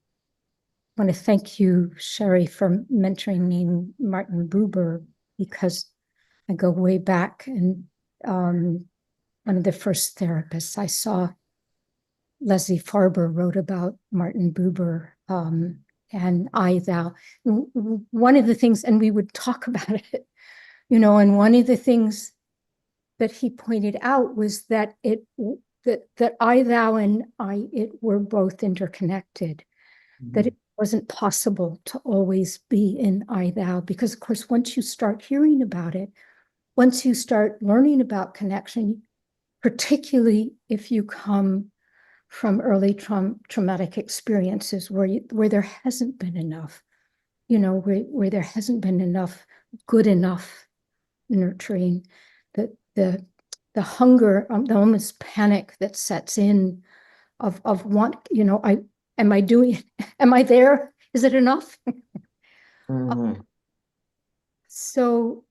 to thank you, Shari, for mentoring me, 𝗦𝗵𝗿𝗶𝗿, because I go way back, and one of the first therapists I saw, Leslie Farber, wrote about 𝗦𝗵𝗿𝗶𝗿 and I, thou. One of the things, and we would talk about it, and one of the things that he pointed out was that that I, thou, and I, it were both interconnected, that it wasn't possible to always be in I, thou, because of course, once you start hearing about it, once you start learning about connection, particularly if you come from early traumatic experiences where there hasn't been enough, where there hasn't been enough good enough nurturing, the hunger, the almost panic that sets in of want, am I there? Is it enough? So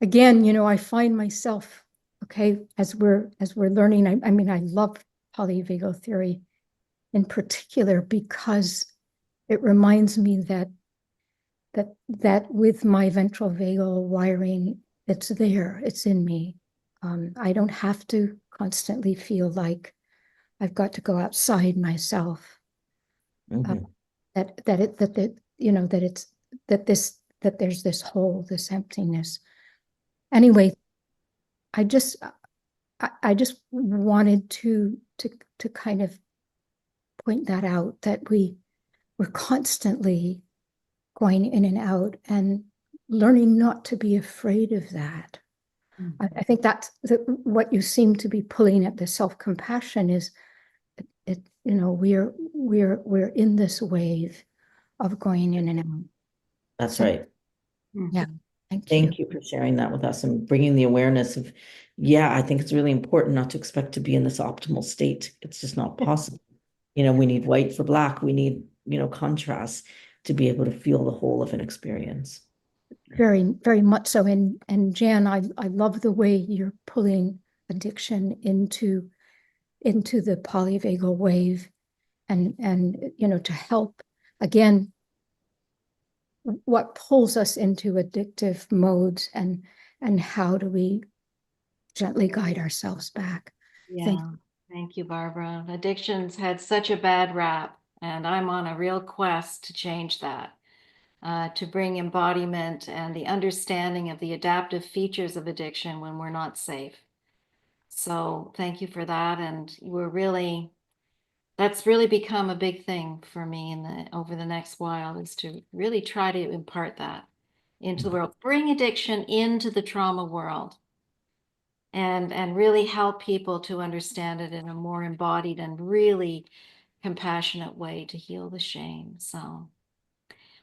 again, I find myself, okay, as we're learning, I mean, I love polyvagal theory in particular because it reminds me that with my ventral vagal wiring, it's there, it's in me. I don't have to constantly feel like I've got to go outside myself. That that there's this hole, this emptiness. Anyway, I just wanted to kind of point that out, that we're constantly going in and out, and learning not to be afraid of that. I think that's what you seem to be pulling at, the self-compassion is we're in this wave of going in and out. That's So, right. yeah. Thank you for sharing that with us and bringing the awareness of, yeah, I think it's really important not to expect to be in this optimal state. It's just not possible. We need white for black. We need, contrast to be able to feel the whole of an experience. Very, very much so. And Jan, I love the way you're pulling addiction into the polyvagal wave, and to help, again, what pulls us into addictive modes, and how do we gently guide ourselves back. Yeah, thank you, Barbara. Addictions had such a bad rap, and I'm on a real quest to change that, to bring embodiment and the understanding of the adaptive features of addiction when we're not safe. So thank you for that. And that's really become a big thing for me over the next while, is to really try to impart that into the world, bring addiction into the trauma world, and really help people to understand it in a more embodied and really compassionate way to heal the shame. So,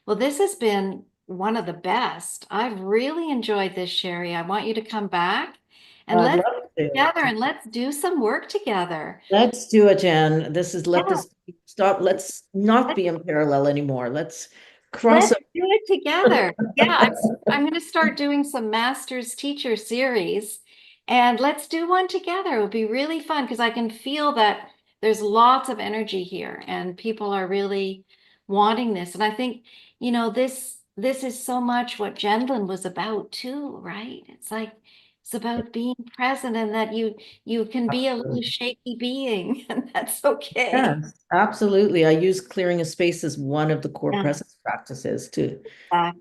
well, this has been one of the best. I've really enjoyed this, Shari. I want you to come back and let's get together and let's do some work together. Let's do it, Jan. This stop. Let's not be in parallel anymore. Let's cross. Let's do it together. Yeah, I'm going to start doing some master's teacher series, and let's do one together. It would be really fun, because I can feel that there's lots of energy here and people are really wanting this. And I think, this is so much what Gendlin was about too, right? It's about being present, and that you can be a little shaky being, and that's okay. Yes, absolutely. I use clearing a space as one of the core presence practices to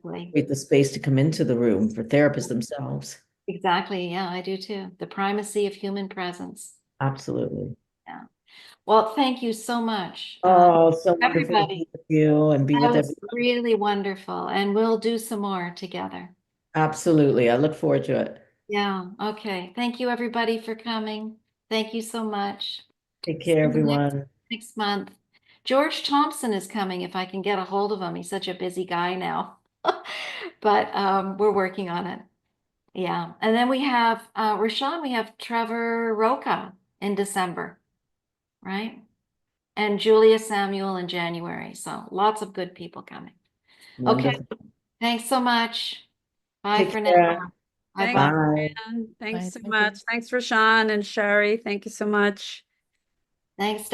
create the space to come into the room for therapists themselves. Exactly. Yeah, I do too. The primacy of human presence. Absolutely. Yeah. Well, thank you so much. Oh, so wonderful to everybody. be with you and be with everyone. Really wonderful. And we'll do some more together. Absolutely. I look forward to it. Yeah. Okay. Thank you, everybody, for coming. Thank you so much. Take care, everyone. Next month. George Thompson is coming, if I can get a hold of him. He's such a busy guy now. But we're working on it. Yeah. And then we have Rashawn, we have 𝗘𝗺𝗯𝘂𝗃 in December, right? And Julia Samuel in January. So lots of good people coming. Wonderful. Okay. Thanks so much. Bye Take for care. now. Thanks, Bye. Fran. Thanks so much. Thanks, Rashawn and Shari. Thank you so much. Thanks,